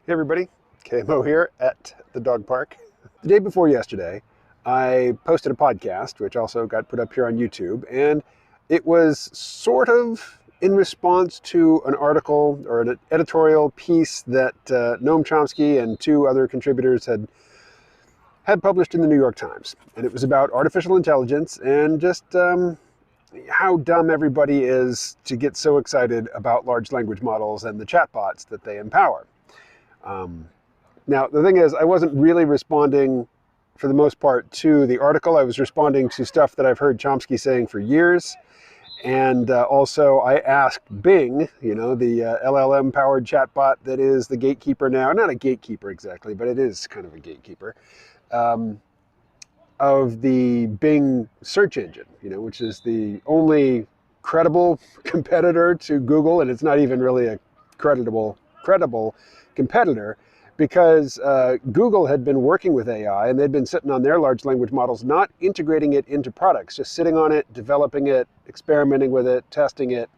Hey everybody, KMO here at the dog park. The day before yesterday, I posted a podcast, which also got put up here on YouTube, and it was sort of in response to an article or an editorial piece that Noam Chomsky and two other contributors had published in the New York Times. And it was about artificial intelligence and just how dumb everybody is to get so excited about large language models and the chatbots that they empower. Now, the thing is, I wasn't really responding, for the most part, to the article. I was responding to stuff that I've heard Chomsky saying for years. And also, I asked Bing, the LLM-powered chatbot that is the gatekeeper now. Not a gatekeeper exactly, but it is kind of a gatekeeper of the Bing search engine, which is the only credible competitor to Google. And it's not even really a credible competitor, because Google had been working with AI and they'd been sitting on their large language models, not integrating it into products, just sitting on it, developing it, experimenting with it, testing it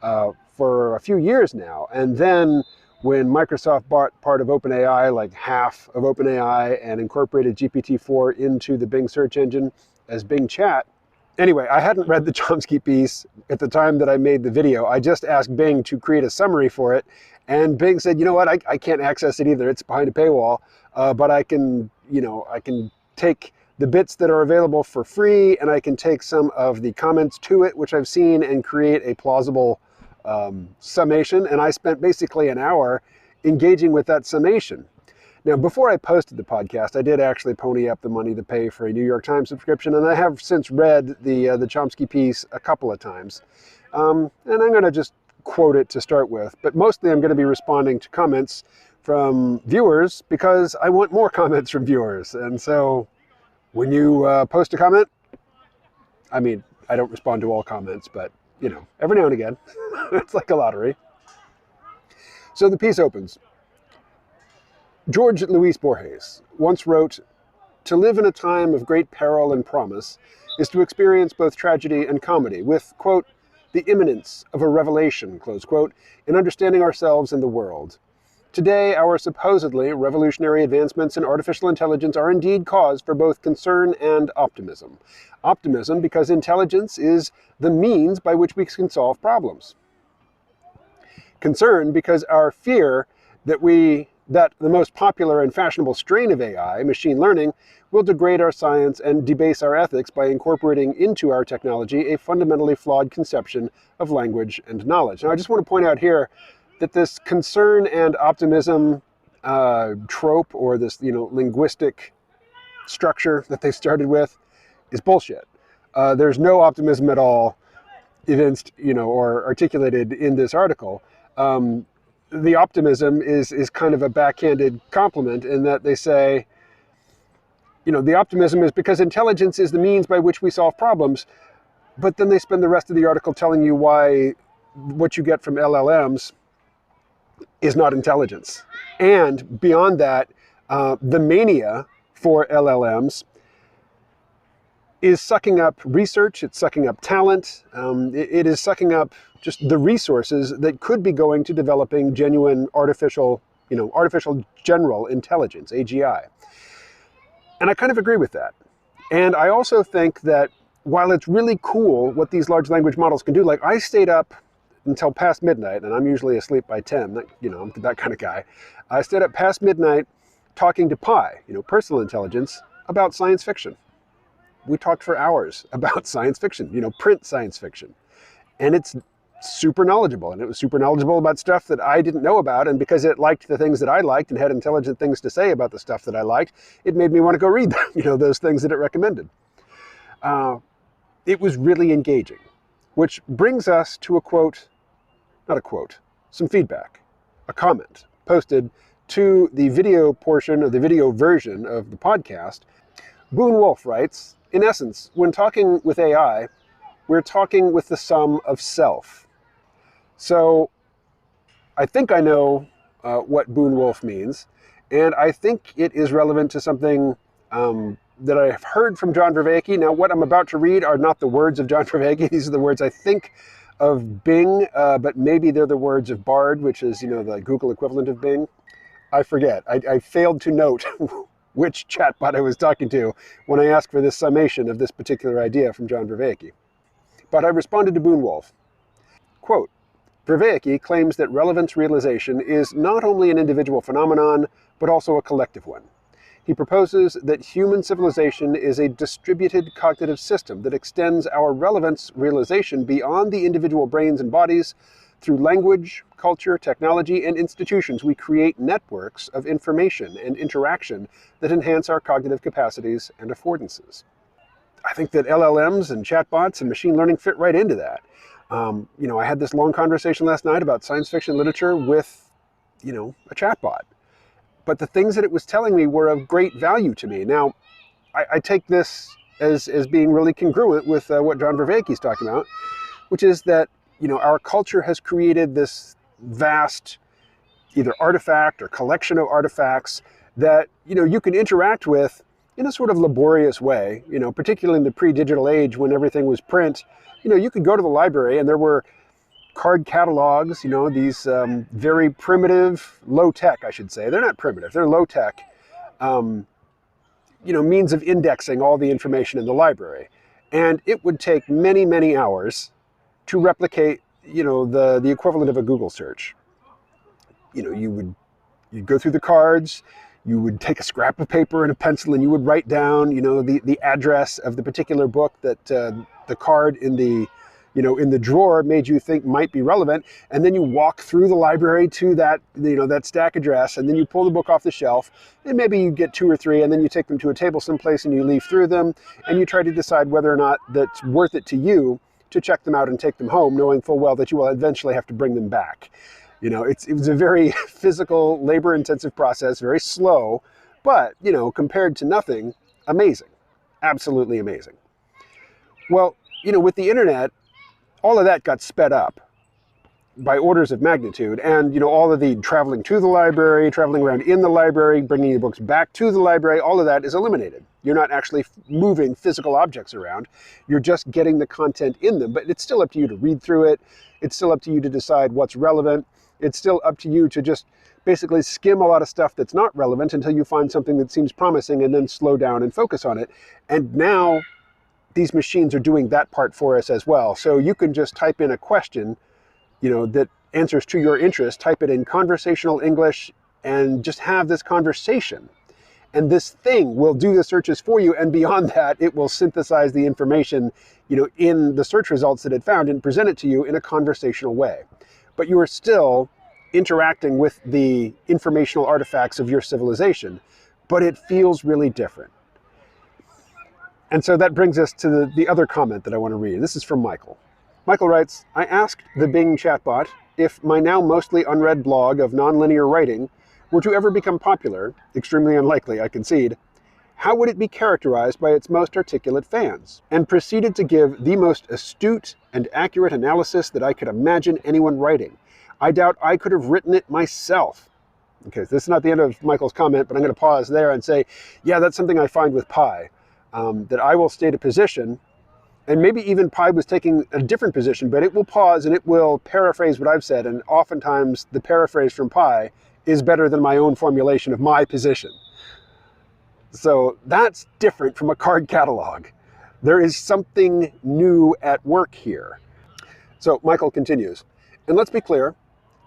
for a few years now. And then when Microsoft bought part of OpenAI, like half of OpenAI, and incorporated GPT-4 into the Bing search engine as Bing Chat. Anyway, I hadn't read the Chomsky piece at the time that I made the video. I just asked Bing to create a summary for it. And Bing said, you know what, I can't access it either. It's behind a paywall, but I can take the bits that are available for free, and I can take some of the comments to it, which I've seen, and create a plausible summation. And I spent basically an hour engaging with that summation. Now, before I posted the podcast, I did actually pony up the money to pay for a New York Times subscription, and I have since read the Chomsky piece a couple of times. And I'm going to just quote it to start with, but mostly I'm going to be responding to comments from viewers because I want more comments from viewers. And so when you post a comment, I mean, I don't respond to all comments, but every now and again, it's like a lottery. So the piece opens. George Luis Borges once wrote, "To live in a time of great peril and promise is to experience both tragedy and comedy with, quote, the imminence of a revelation, close quote, in understanding ourselves and the world. Today, our supposedly revolutionary advancements in artificial intelligence are indeed cause for both concern and optimism. Optimism because intelligence is the means by which we can solve problems. Concern because our fear that the most popular and fashionable strain of AI, machine learning, will degrade our science and debase our ethics by incorporating into our technology a fundamentally flawed conception of language and knowledge." Now, I just want to point out here that this concern and optimism trope, or this linguistic structure that they started with, is bullshit. There's no optimism at all evinced, or articulated in this article. The optimism is kind of a backhanded compliment in that they say, the optimism is because intelligence is the means by which we solve problems, but then they spend the rest of the article telling you why what you get from LLMs is not intelligence. And beyond that, the mania for LLMs is sucking up research, it's sucking up talent, it is sucking up just the resources that could be going to developing genuine artificial general intelligence, AGI. And I kind of agree with that. And I also think that while it's really cool what these large language models can do, like I stayed up until past midnight, and I'm usually asleep by 10, I'm that kind of guy. I stayed up past midnight talking to Pi, personal intelligence, about science fiction. We talked for hours about science fiction, print science fiction. And it's super knowledgeable, and it was super knowledgeable about stuff that I didn't know about, and because it liked the things that I liked and had intelligent things to say about the stuff that I liked, it made me want to go read them, those things that it recommended. It was really engaging, which brings us to some feedback, a comment posted to the video portion of the video version of the podcast. Boone Wolf writes, "In essence, when talking with AI, we're talking with the sum of self." So I think I know what Boone Wolf means, and I think it is relevant to something that I have heard from John Vervaeke. Now, what I'm about to read are not the words of John Vervaeke. These are the words, I think, of Bing, but maybe they're the words of Bard, which is, the Google equivalent of Bing. I forget. I failed to note which chatbot I was talking to when I asked for this summation of this particular idea from John Vervaeke. But I responded to Boonwolf. Quote, Vervaeke claims that relevance realization is not only an individual phenomenon, but also a collective one. He proposes that human civilization is a distributed cognitive system that extends our relevance realization beyond the individual brains and bodies. Through language, culture, technology, and institutions, we create networks of information and interaction that enhance our cognitive capacities and affordances. I think that LLMs and chatbots and machine learning fit right into that. I had this long conversation last night about science fiction literature with, a chatbot. But the things that it was telling me were of great value to me. Now, I take this as being really congruent with what John Vervaeke is talking about, which is that, our culture has created this vast either artifact or collection of artifacts that, you can interact with in a sort of laborious way, particularly in the pre-digital age when everything was print. You could go to the library and there were card catalogs, these very primitive, low-tech, I should say. They're not primitive, they're low-tech, means of indexing all the information in the library. And it would take many, many hours to replicate, the equivalent of a Google search. You'd go through the cards, you would take a scrap of paper and a pencil and you would write down, the address of the particular book that the card in the drawer made you think might be relevant. And then you walk through the library to that, that stack address, and then you pull the book off the shelf, and maybe you get 2 or 3, and then you take them to a table someplace and you leaf through them, and you try to decide whether or not that's worth it to you to check them out and take them home, knowing full well that you will eventually have to bring them back. It was a very physical, labor-intensive process, very slow, but, compared to nothing, amazing. Absolutely amazing. Well, with the internet, all of that got sped up by orders of magnitude. And, all of the traveling to the library, traveling around in the library, bringing the books back to the library, all of that is eliminated. You're not actually moving physical objects around. You're just getting the content in them. But it's still up to you to read through it. It's still up to you to decide what's relevant. It's still up to you to just basically skim a lot of stuff that's not relevant until you find something that seems promising and then slow down and focus on it. And now these machines are doing that part for us as well. So you can just type in a question, that answers to your interest, type it in conversational English, and just have this conversation. And this thing will do the searches for you. And beyond that, it will synthesize the information, in the search results that it found and present it to you in a conversational way. But you are still interacting with the informational artifacts of your civilization, but it feels really different. And so that brings us to the other comment that I want to read. This is from Michael. Michael writes, I asked the Bing chatbot if my now mostly unread blog of nonlinear writing were to ever become popular, extremely unlikely, I concede, how would it be characterized by its most articulate fans? And proceeded to give the most astute and accurate analysis that I could imagine anyone writing. I doubt I could have written it myself. Okay, this is not the end of Michael's comment, but I'm going to pause there and say, yeah, that's something I find with Pi, that I will state a position, and maybe even Pi was taking a different position, but it will pause and it will paraphrase what I've said, and oftentimes the paraphrase from Pi is better than my own formulation of my position. So that's different from a card catalog. There is something new at work here. So Michael continues, and let's be clear,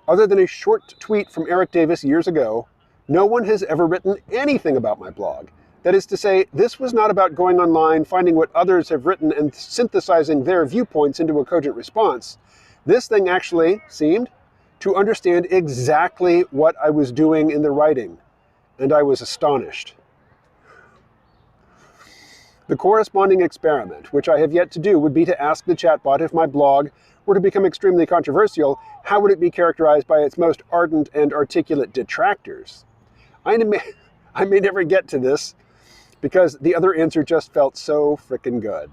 other than a short tweet from Eric Davis years ago, no one has ever written anything about my blog. That is to say, this was not about going online, finding what others have written and synthesizing their viewpoints into a cogent response. This thing actually seemed to understand exactly what I was doing in the writing, and I was astonished. The corresponding experiment, which I have yet to do, would be to ask the chatbot if my blog were to become extremely controversial, how would it be characterized by its most ardent and articulate detractors? I may never get to this, because the other answer just felt so frickin' good.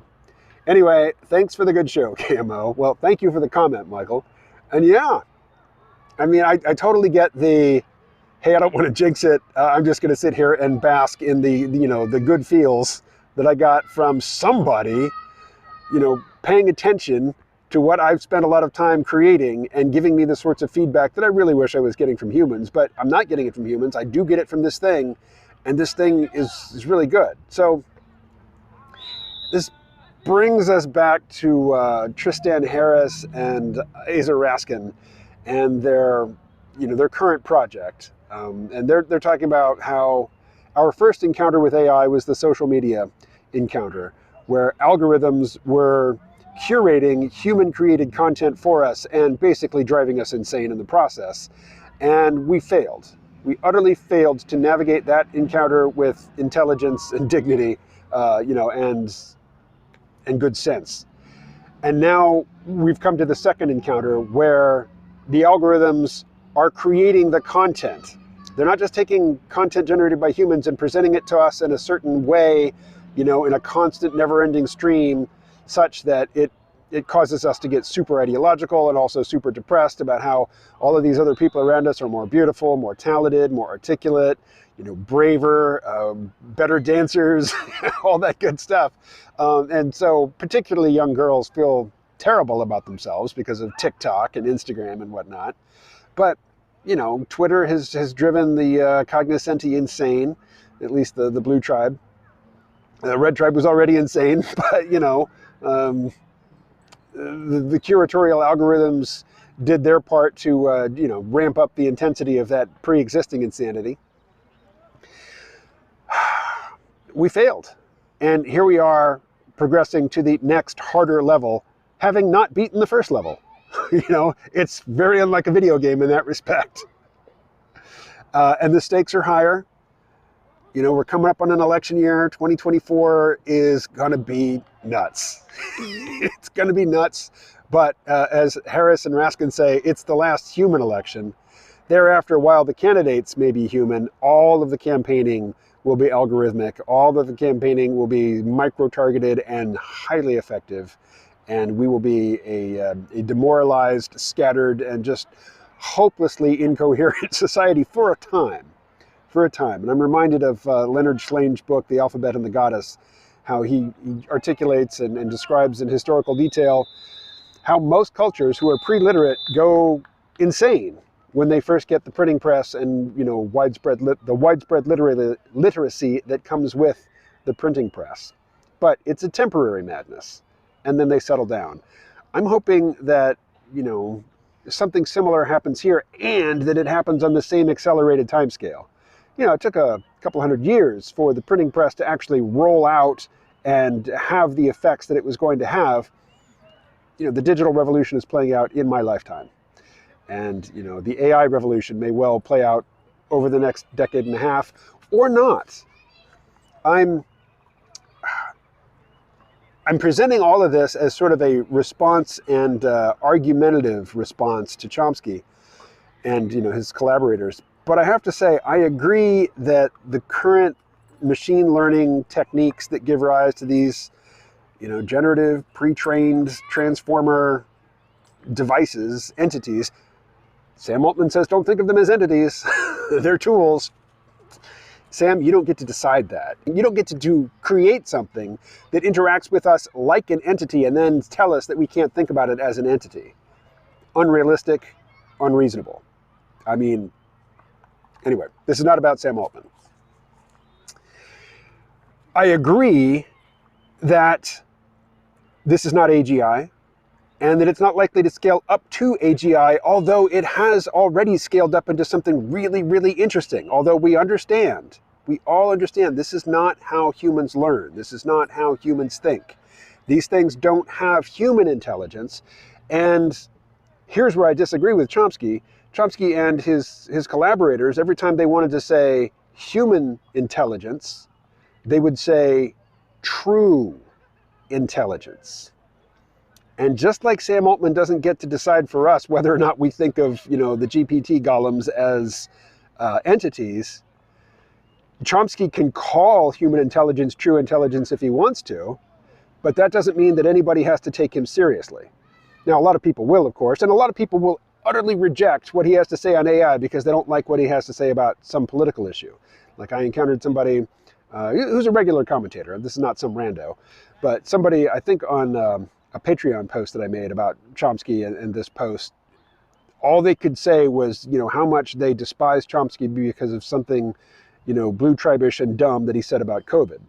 Anyway, thanks for the good show, KMO. Well, thank you for the comment, Michael. And yeah, I mean, I totally get the, hey, I don't want to jinx it. I'm just going to sit here and bask in the good feels that I got from somebody, paying attention to what I've spent a lot of time creating and giving me the sorts of feedback that I really wish I was getting from humans, but I'm not getting it from humans. I do get it from this thing, and this thing is really good. So this brings us back to Tristan Harris and Asa Raskin and their current project. And they're talking about how our first encounter with AI was the social media encounter, where algorithms were curating human-created content for us and basically driving us insane in the process. And we failed. We utterly failed to navigate that encounter with intelligence and dignity, and good sense. And now we've come to the second encounter where the algorithms are creating the content. They're not just taking content generated by humans and presenting it to us in a certain way, in a constant, never-ending stream, such that it causes us to get super ideological and also super depressed about how all of these other people around us are more beautiful, more talented, more articulate, braver, better dancers, all that good stuff. And so particularly young girls feel terrible about themselves because of TikTok and Instagram and whatnot. But, Twitter has driven the cognoscenti insane, at least the blue tribe. The red tribe was already insane, but, the curatorial algorithms did their part to, ramp up the intensity of that pre-existing insanity. We failed. And here we are progressing to the next harder level, having not beaten the first level. It's very unlike a video game in that respect. And the stakes are higher. We're coming up on an election year. 2024 is going to be nuts. It's going to be nuts. But as Harris and Raskin say, it's the last human election. Thereafter, while the candidates may be human, all of the campaigning will be algorithmic. All of the campaigning will be micro-targeted and highly effective. And we will be a demoralized, scattered, and just hopelessly incoherent society for a time. And I'm reminded of Leonard Schlange's book, The Alphabet and the Goddess, how he articulates and describes in historical detail how most cultures who are pre-literate go insane when they first get the printing press and widespread literacy that comes with the printing press. But it's a temporary madness, and then they settle down. I'm hoping that something similar happens here, and that it happens on the same accelerated timescale. It took a couple hundred years for the printing press to actually roll out and have the effects that it was going to have. The digital revolution is playing out in my lifetime. And, the AI revolution may well play out over the next decade and a half, or not. I'm presenting all of this as sort of a response and argumentative response to Chomsky and, his collaborators. But I have to say, I agree that the current machine learning techniques that give rise to these, generative, pre-trained transformer devices, entities, Sam Altman says, don't think of them as entities. They're tools. Sam, you don't get to decide that. You don't get to create something that interacts with us like an entity and then tell us that we can't think about it as an entity. Unrealistic, unreasonable. Anyway, this is not about Sam Altman. I agree that this is not AGI and that it's not likely to scale up to AGI, although it has already scaled up into something really, really interesting. Although we all understand, this is not how humans learn. This is not how humans think. These things don't have human intelligence. And here's where I disagree with Chomsky. Chomsky and his collaborators, every time they wanted to say human intelligence, they would say true intelligence. And just like Sam Altman doesn't get to decide for us whether or not we think of, the GPT golems as entities, Chomsky can call human intelligence true intelligence if he wants to, but that doesn't mean that anybody has to take him seriously. Now, a lot of people will, of course, and a lot of people will utterly reject what he has to say on AI because they don't like what he has to say about some political issue. Like I encountered somebody who's a regular commentator. This is not some rando, but somebody, I think on a Patreon post that I made about Chomsky and this post. All they could say was, how much they despise Chomsky because of something, blue tribish and dumb that he said about COVID.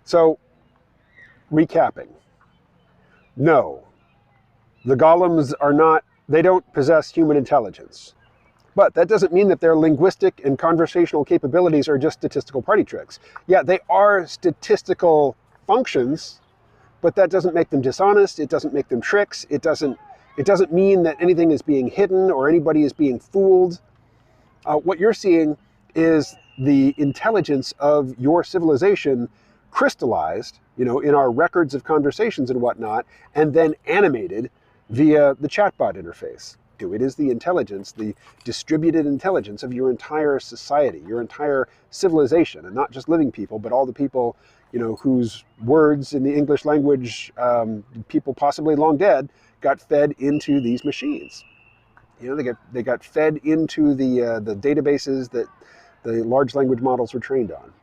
So, recapping. No, the golems they don't possess human intelligence. But that doesn't mean that their linguistic and conversational capabilities are just statistical party tricks. Yeah, they are statistical functions, but that doesn't make them dishonest. It doesn't make them tricks. It doesn't mean that anything is being hidden or anybody is being fooled. What you're seeing is the intelligence of your civilization crystallized, in our records of conversations and whatnot, and then animated via the chatbot interface. It is the intelligence, the distributed intelligence of your entire society, your entire civilization, and not just living people, but all the people, whose words in the English language, people possibly long dead, got fed into these machines. They got fed into the databases that the large language models were trained on.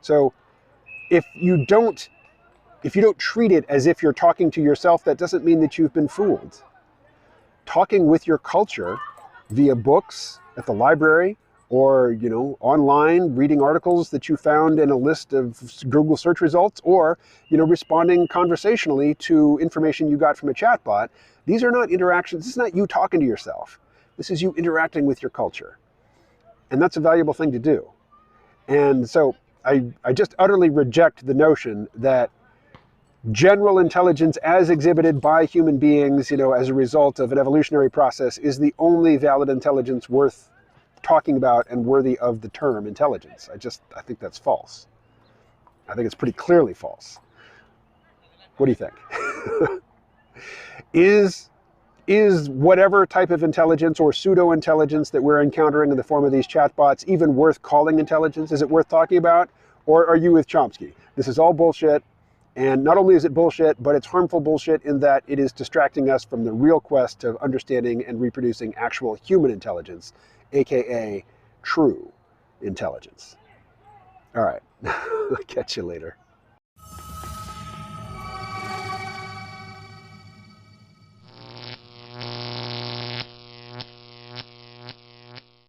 So if you don't treat it as if you're talking to yourself, that doesn't mean that you've been fooled. Talking with your culture via books at the library or, online, reading articles that you found in a list of Google search results, or, responding conversationally to information you got from a chatbot. These are not interactions. This is not you talking to yourself. This is you interacting with your culture. And that's a valuable thing to do. And so I just utterly reject the notion that general intelligence as exhibited by human beings, as a result of an evolutionary process, is the only valid intelligence worth talking about and worthy of the term intelligence. I think that's false. I think it's pretty clearly false. What do you think? Is whatever type of intelligence or pseudo-intelligence that we're encountering in the form of these chatbots even worth calling intelligence? Is it worth talking about? Or are you with Chomsky? This is all bullshit. And not only is it bullshit, but it's harmful bullshit in that it is distracting us from the real quest of understanding and reproducing actual human intelligence, aka true intelligence. All right, I'll catch you later.